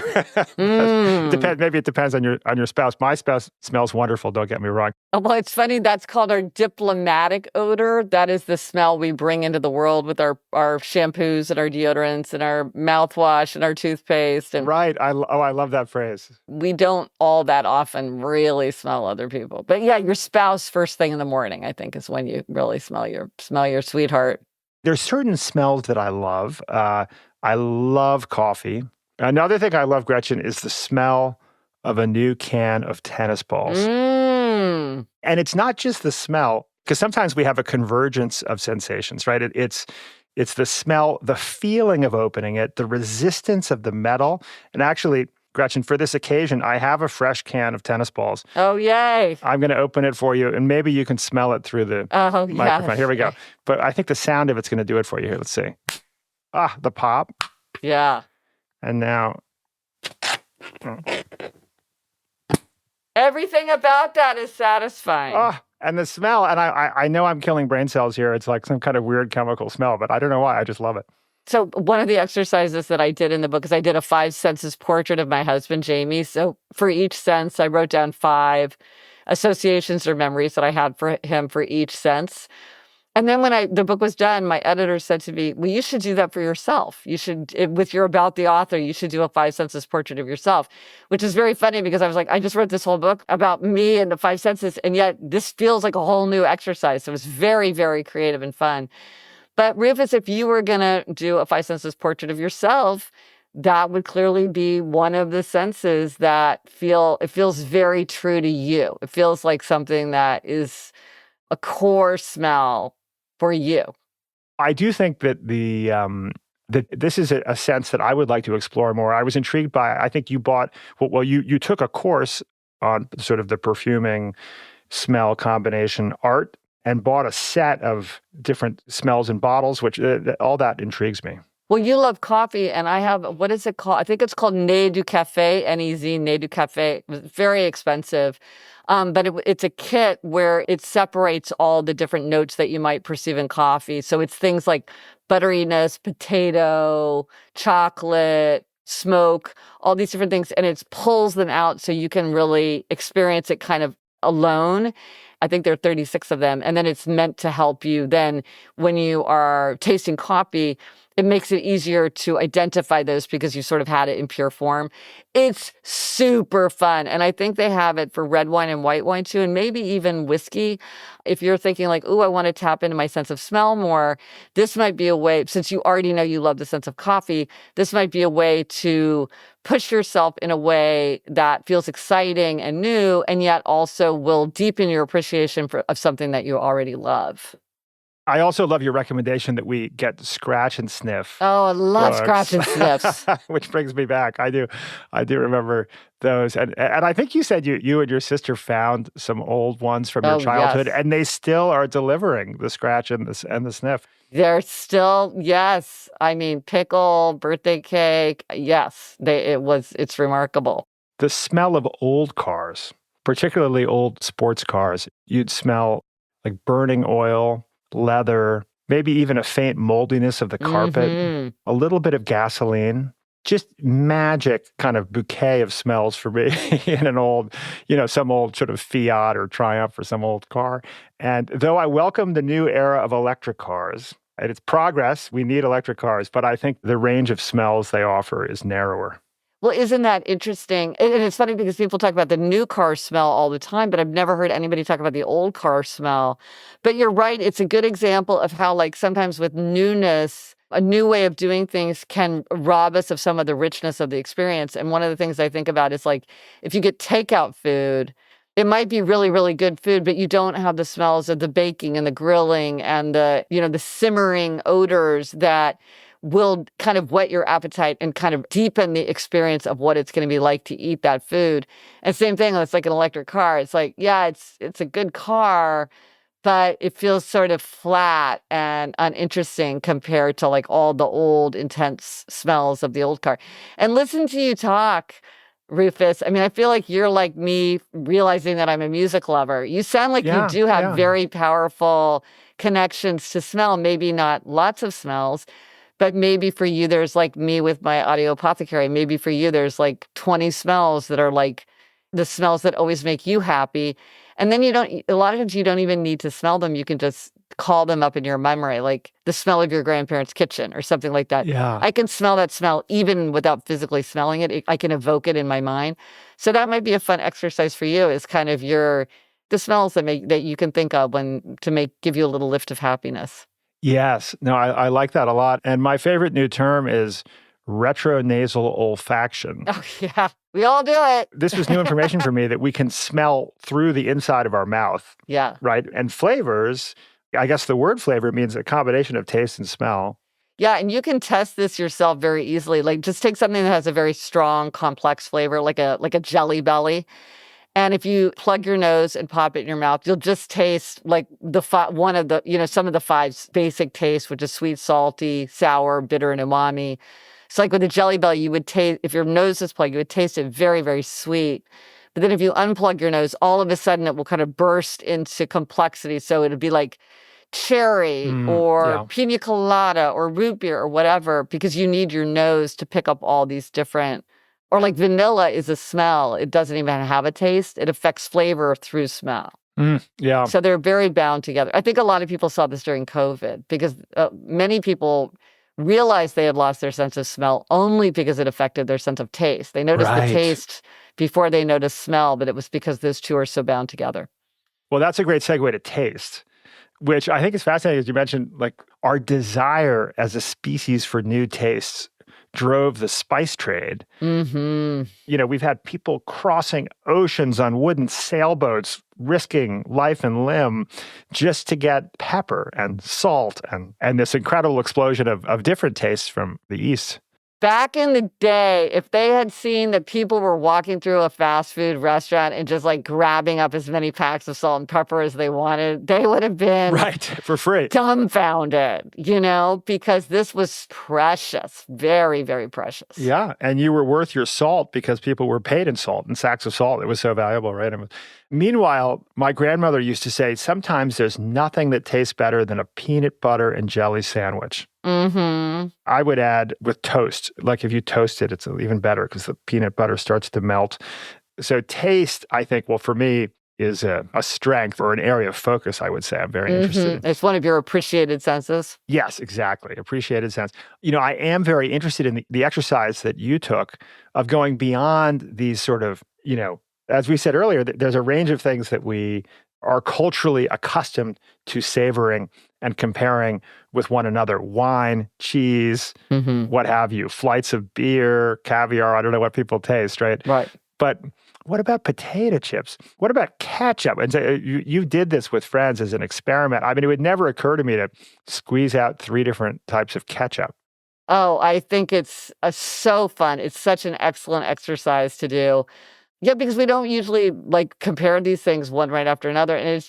Maybe it depends on your spouse. My spouse smells wonderful, don't get me wrong. Well, it's funny. That's called our diplomatic odor. That is the smell we bring into the world with our shampoos and our deodorants and our mouthwash and our toothpaste. And right. I love that phrase. We don't all that often really smell other people. But yeah, your spouse first thing in the morning, I think, is when you really smell your sweetheart. There's certain smells that I love. I love coffee. Another thing I love, Gretchen, is the smell of a new can of tennis balls. And it's not just the smell, because sometimes we have a convergence of sensations, right? It's the smell, the feeling of opening it, the resistance of the metal. And actually, Gretchen, for this occasion, I have a fresh can of tennis balls. Oh, yay. I'm going to open it for you, and maybe you can smell it through the microphone. Yes. Here we go. But I think the sound of it's going to do it for you. Here, let's see. The pop. Yeah. And now. Everything about that is satisfying. And the smell, and I know I'm killing brain cells here. It's like some kind of weird chemical smell, but I don't know why. I just love it. So one of the exercises that I did in the book is I did a 5 senses portrait of my husband, Jamie. So for each sense, I wrote down 5 associations or memories that I had for him for each sense. And then when the book was done, my editor said to me, well, you should do that for yourself. You should, with your About the Author, you should do a 5 senses portrait of yourself, which is very funny because I was like, I just wrote this whole book about me and the 5 senses, and yet this feels like a whole new exercise. So it was very, very creative and fun. But Rufus, if you were going to do a 5 senses portrait of yourself, that would clearly be one of the senses that it feels very true to you. It feels like something that is a core smell for you. I do think that that this is a sense that I would like to explore more. I was intrigued by. I think you bought. Well, you took a course on sort of the perfuming smell combination art and bought a set of different smells and bottles, which all that intrigues me. Well, you love coffee, and I have, what is it called? I think it's called Nez du Café, Nez, Nez du Café. It was very expensive. But it's a kit where it separates all the different notes that you might perceive in coffee. So it's things like butteriness, potato, chocolate, smoke, all these different things. And it pulls them out so you can really experience it kind of alone. I think there are 36 of them. And then it's meant to help you then when you are tasting coffee. It makes it easier to identify those because you sort of had it in pure form. It's super fun. And I think they have it for red wine and white wine too, and maybe even whiskey. If you're thinking like, "Ooh, I want to tap into my sense of smell more," this might be a way, since you already know you love the sense of coffee, this might be a way to push yourself in a way that feels exciting and new, and yet also will deepen your appreciation of something that you already love. I also love your recommendation that we get scratch and sniff Oh, I love scratch books, and sniffs. which brings me back. I do remember those, and I think you said you and your sister found some old ones from your Oh, childhood, yes. and they still are delivering the scratch and the sniff. They're still, yes. I mean, pickle, birthday cake. Yes, it's remarkable. The smell of old cars, particularly old sports cars, you'd smell like burning oil, leather, maybe even a faint moldiness of the carpet, Hmm. a little bit of gasoline, just magic kind of bouquet of smells for me in an old, some old sort of Fiat or Triumph or some old car. And though I welcome the new era of electric cars, and it's progress, we need electric cars, but I think the range of smells they offer is narrower. Well, isn't that interesting? And it's funny because people talk about the new car smell all the time, but I've never heard anybody talk about the old car smell. But you're right. It's a good example of how, like, sometimes with newness, a new way of doing things can rob us of some of the richness of the experience. And one of the things I think about is like, if you get takeout food, it might be really, really good food, but you don't have the smells of the baking and the grilling and the simmering odors that will kind of whet your appetite and kind of deepen the experience of what it's going to be like to eat that food. And same thing, it's like an electric car. It's like, yeah, it's a good car, but it feels sort of flat and uninteresting compared to like all the old intense smells of the old car. And listen to you talk, Rufus. I mean, I feel like you're like me realizing that I'm a music lover. You sound like you Yeah, do have yeah. very powerful connections to smell, maybe not lots of smells, but maybe for you, there's like me with my audio apothecary. Maybe for you, there's like 20 smells that are like the smells that always make you happy. And then a lot of times you don't even need to smell them. You can just call them up in your memory, like the smell of your grandparents' kitchen or something like that. Yeah. I can smell that smell even without physically smelling it. I can evoke it in my mind. So that might be a fun exercise for you, is kind of the smells that you can think of give you a little lift of happiness. Yes. No, I like that a lot. And my favorite new term is retronasal olfaction. Oh, yeah. We all do it. This was new information for me that we can smell through the inside of our mouth, Yeah. right? And flavors, I guess the word flavor means a combination of taste and smell. Yeah, and you can test this yourself very easily. Like, just take something that has a very strong, complex flavor, like a Jelly Belly. And if you plug your nose and pop it in your mouth, you'll just taste like one of the, some of the five basic tastes, which is sweet, salty, sour, bitter, and umami. It's like with a Jelly Belly, you would taste, if your nose is plugged, you would taste it very, very sweet. But then if you unplug your nose, all of a sudden it will kind of burst into complexity. So it'd be like cherry or Yeah. pina colada or root beer or whatever, because you need your nose to pick up all these different. Or like vanilla is a smell. It doesn't even have a taste. It affects flavor through smell. Yeah. So they're very bound together. I think a lot of people saw this during COVID because many people realized they had lost their sense of smell only because it affected their sense of taste. They noticed the Right. taste before they noticed smell, but it was because those two are so bound together. Well, that's a great segue to taste, which I think is fascinating, as you mentioned, like our desire as a species for new tastes drove the spice trade. Mm-hmm. We've had people crossing oceans on wooden sailboats, risking life and limb just to get pepper and salt and this incredible explosion of different tastes from the East. Back in the day, if they had seen that people were walking through a fast food restaurant and just like grabbing up as many packs of salt and pepper as they wanted, they would have been right, for free, dumbfounded, because this was precious, very, very precious. Yeah, and you were worth your salt because people were paid in salt and sacks of salt. It was so valuable, right? Meanwhile, my grandmother used to say, sometimes there's nothing that tastes better than a peanut butter and jelly sandwich. Mm-hmm. I would add with toast. Like if you toast it, it's even better because the peanut butter starts to melt. So taste, I think, well, for me, is a strength or an area of focus, I would say. I'm very interested in. It's one of your appreciated senses. Yes, exactly. Appreciated sense. I am very interested in the exercise that you took of going beyond these sort of, as we said earlier, there's a range of things that we are culturally accustomed to savoring and comparing with one another. Wine, cheese, what have you, flights of beer, caviar. I don't know what people taste, right? Right. But what about potato chips? What about ketchup? And so you did this with friends as an experiment. I mean, it would never occur to me to squeeze out 3 different types of ketchup. Oh, I think it's so fun. It's such an excellent exercise to do. Yeah, because we don't usually compare these things one right after another. And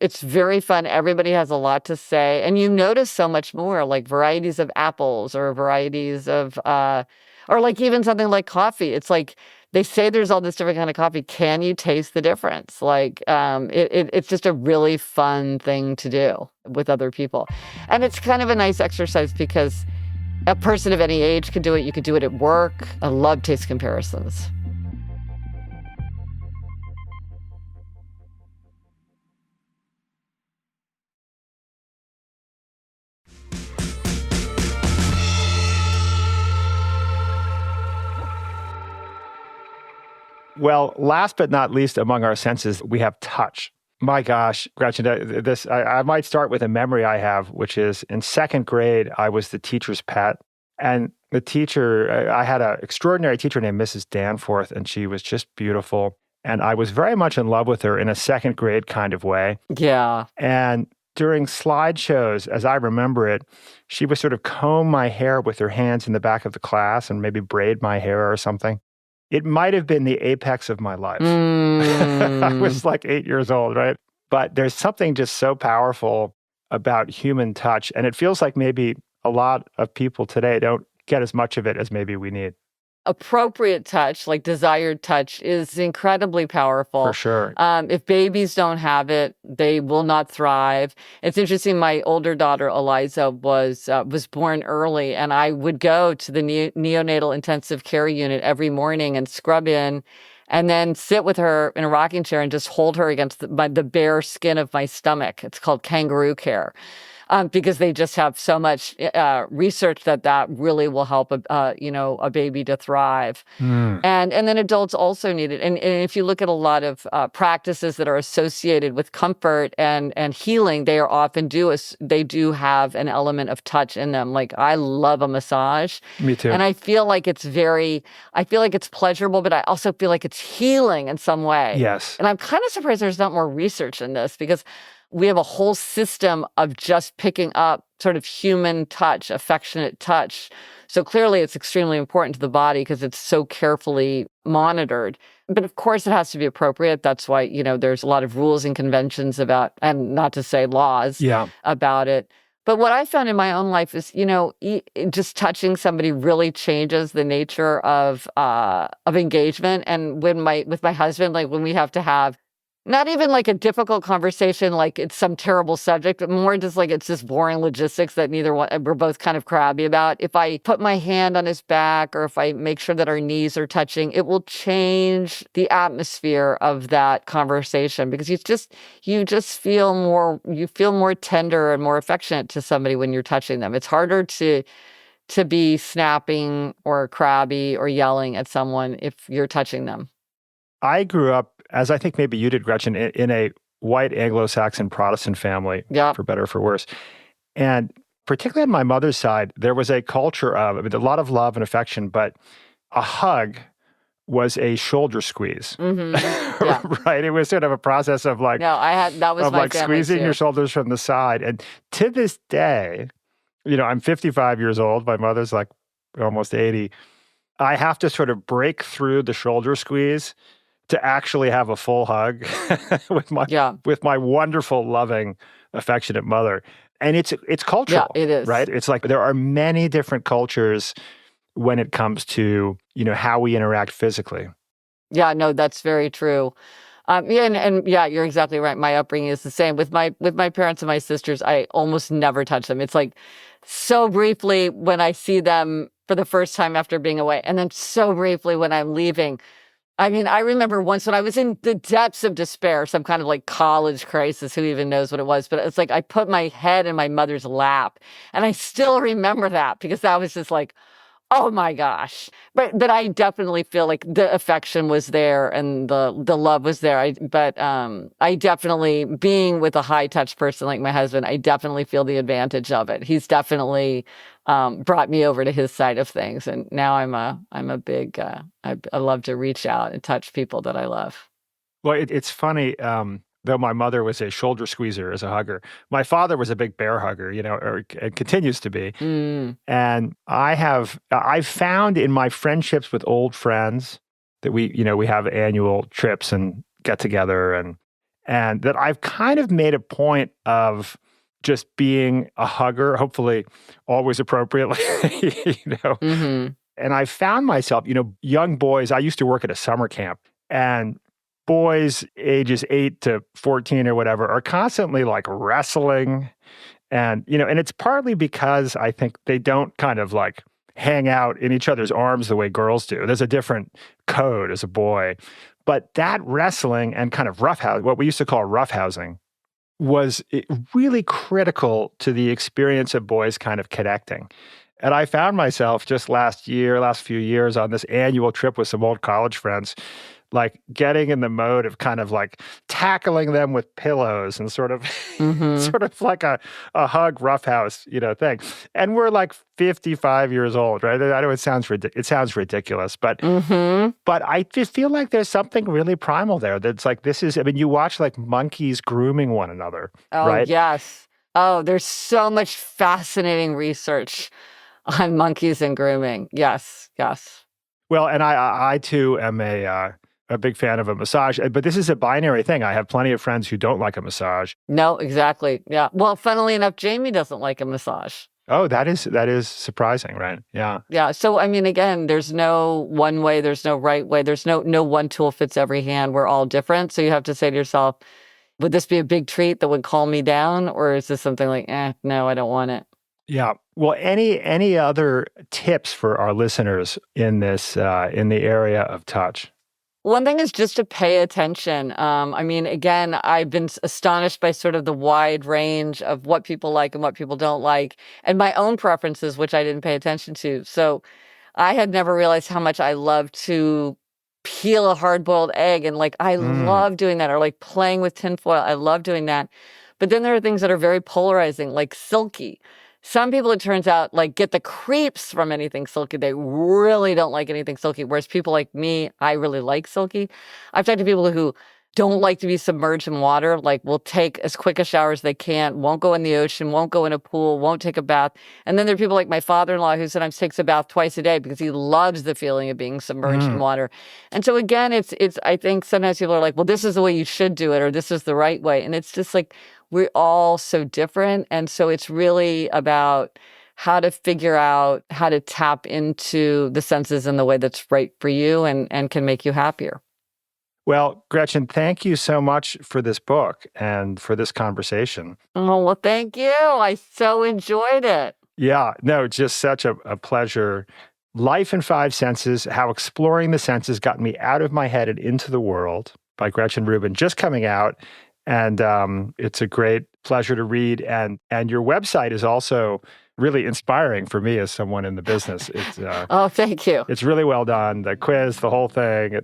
it's very fun. Everybody has a lot to say. And you notice so much more, like varieties of apples or varieties of, or like even something like coffee. It's like they say there's all this different kind of coffee. Can you taste the difference? It's just a really fun thing to do with other people. And it's kind of a nice exercise because a person of any age can do it. You could do it at work. I love taste comparisons. Well, last but not least among our senses, we have touch. My gosh, Gretchen, I might start with a memory I have, which is in 2nd grade, I was the teacher's pet. And the teacher, I had an extraordinary teacher named Mrs. Danforth, and she was just beautiful. And I was very much in love with her in a 2nd grade kind of way. Yeah. And during slideshows, as I remember it, she would sort of comb my hair with her hands in the back of the class and maybe braid my hair or something. It might have been the apex of my life. I was like 8 years old, right? But there's something just so powerful about human touch. And it feels like maybe a lot of people today don't get as much of it as maybe we need. Appropriate touch, like desired touch, is incredibly powerful. For sure. If babies don't have it, they will not thrive. It's interesting. My older daughter, Eliza, was born early, and I would go to the neonatal intensive care unit every morning and scrub in, and then sit with her in a rocking chair and just hold her against the bare skin of my stomach. It's called kangaroo care. Because they just have so much research that really will help a baby to thrive. And then adults also need it. And if you look at a lot of practices that are associated with comfort and healing, they are often they do have an element of touch in them. Like I love a massage. Me too. And I feel like it's pleasurable, but I also feel like it's healing in some way. Yes. And I'm kind of surprised there's not more research in this because we have a whole system of just picking up sort of human touch, affectionate touch. So clearly it's extremely important to the body because it's so carefully monitored. But of course it has to be appropriate. That's why, there's a lot of rules and conventions about, and not to say laws about it. But what I found in my own life is, just touching somebody really changes the nature of engagement. And with my husband, like when we have to have not even like a difficult conversation, like it's some terrible subject, but more just like it's just boring logistics that we're both kind of crabby about. If I put my hand on his back or if I make sure that our knees are touching, it will change the atmosphere of that conversation because you feel more tender and more affectionate to somebody when you're touching them. It's harder to be snapping or crabby or yelling at someone if you're touching them. I grew up, as I think maybe you did, Gretchen, in a white Anglo-Saxon Protestant family, for better or for worse. And particularly on my mother's side, there was a culture of, I mean, a lot of love and affection, but a hug was a shoulder squeeze, Yeah. right? It was sort of a process of like, No, that was my family squeezing your too. shoulders from the side. And to this day, I'm 55 years old. My mother's like almost 80. I have to sort of break through the shoulder squeeze to actually have a full hug with my Yeah. with my wonderful, loving, affectionate mother. And it's Yeah, cultural, it is. right? It's like there are many different cultures when it comes to, how we interact physically. Yeah, no, that's very true. Yeah, and yeah, you're exactly right. My upbringing is the same with my parents and my sisters. I almost never touch them. It's like so briefly when I see them for the first time after being away, and then so briefly when I'm leaving. I mean, I remember once when I was in the depths of despair, some kind of like college crisis, who even knows what it was, but it's like I put my head in my mother's lap, and I still remember that because that was just like, oh my gosh. But I definitely feel like the affection was there and the love was there. I definitely, being with a high touch person like my husband, I definitely feel the advantage of it. He's definitely brought me over to his side of things, and now I'm a big I love to reach out and touch people that I love. Well, it's funny. Though my mother was a shoulder squeezer as a hugger, my father was a big bear hugger, or and continues to be. Mm. And I've found in my friendships with old friends that we have annual trips and get together, and that I've kind of made a point of just being a hugger, hopefully always appropriately, Hmm. And I found myself, young boys, I used to work at a summer camp, and boys ages 8 to 14 or whatever are constantly like wrestling. And it's partly because I think they don't kind of like hang out in each other's arms the way girls do. There's a different code as a boy. But that wrestling and kind of roughhouse, what we used to call roughhousing, was really critical to the experience of boys kind of connecting. And I found myself just last few years on this annual trip with some old college friends, like getting in the mode of kind of like tackling them with pillows and sort of Hmm. sort of like a hug roughhouse, thing. And we're like 55 years old, right? I know it sounds ridiculous, but Hmm. I just feel like there's something really primal there. That's like I mean, you watch like monkeys grooming one another, Oh, right? yes. Oh, there's so much fascinating research on monkeys and grooming. Yes, yes. Well, and I too am a big fan of a massage, but this is a binary thing. I have plenty of friends who don't like a massage. No, exactly. Yeah. Well, funnily enough, Jamie doesn't like a massage. Oh, that is surprising, right? Yeah. Yeah. So, I mean, again, there's no one way, there's no right way, there's no one tool fits every hand. We're all different. So you have to say to yourself, would this be a big treat that would calm me down? Or is this something like, no, I don't want it? Yeah. Well, any other tips for our listeners in this in the area of touch? One thing is just to pay attention. I mean, again, I've been astonished by sort of the wide range of what people like and what people don't like, and my own preferences, which I didn't pay attention to. So I had never realized how much I love to peel a hard-boiled egg, and like I Mm. love doing that, or like playing with tinfoil. I love doing that. But then there are things that are very polarizing, like silky. Some people, it turns out, like get the creeps from anything silky. They really don't like anything silky. Whereas people like me, I really like silky. I've talked to people who don't like to be submerged in water, like will take as quick a shower as they can, won't go in the ocean, won't go in a pool, won't take a bath. And then there are people like my father-in-law who sometimes takes a bath twice a day because he loves the feeling of being submerged in Mm. water. And so again, it's I think sometimes people are like, well, this is the way you should do it, or this is the right way. And it's just like we're all so different. And so it's really about how to figure out how to tap into the senses in the way that's right for you and can make you happier. Well, Gretchen, thank you so much for this book and for this conversation. Oh, well, thank you. I so enjoyed it. Yeah, no, just such a pleasure. Life in Five Senses: How Exploring the Senses Got Me Out of My Head and Into the World by Gretchen Rubin, just coming out. And it's a great pleasure to read. And your website is also really inspiring for me as someone in the business. Oh, thank you. It's really well done. The quiz, the whole thing.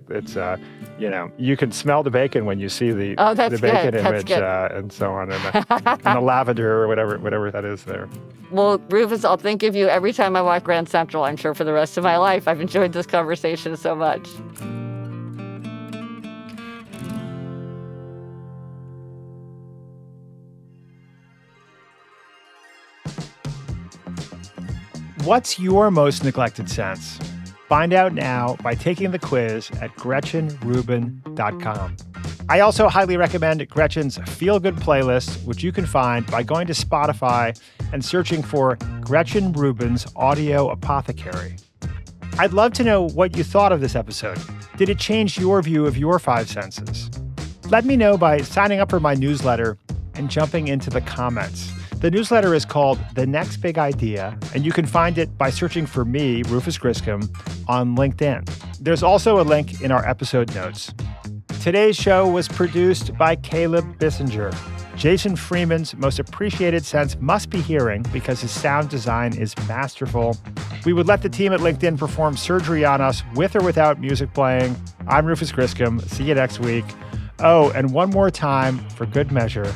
You can smell the bacon when you see the That's bacon good. That's image good. and so on, and the lavender or whatever that is there. Well, Rufus, I'll think of you every time I watch Grand Central, I'm sure, for the rest of my life. I've enjoyed this conversation so much. What's your most neglected sense? Find out now by taking the quiz at GretchenRubin.com. I also highly recommend Gretchen's Feel Good playlist, which you can find by going to Spotify and searching for Gretchen Rubin's Audio Apothecary. I'd love to know what you thought of this episode. Did it change your view of your five senses? Let me know by signing up for my newsletter and jumping into the comments. The newsletter is called The Next Big Idea, and you can find it by searching for me, Rufus Griscom, on LinkedIn. There's also a link in our episode notes. Today's show was produced by Caleb Bissinger. Jason Freeman's most appreciated sense must be hearing because his sound design is masterful. We would let the team at LinkedIn perform surgery on us with or without music playing. I'm Rufus Griscom. See you next week. Oh, and one more time, for good measure,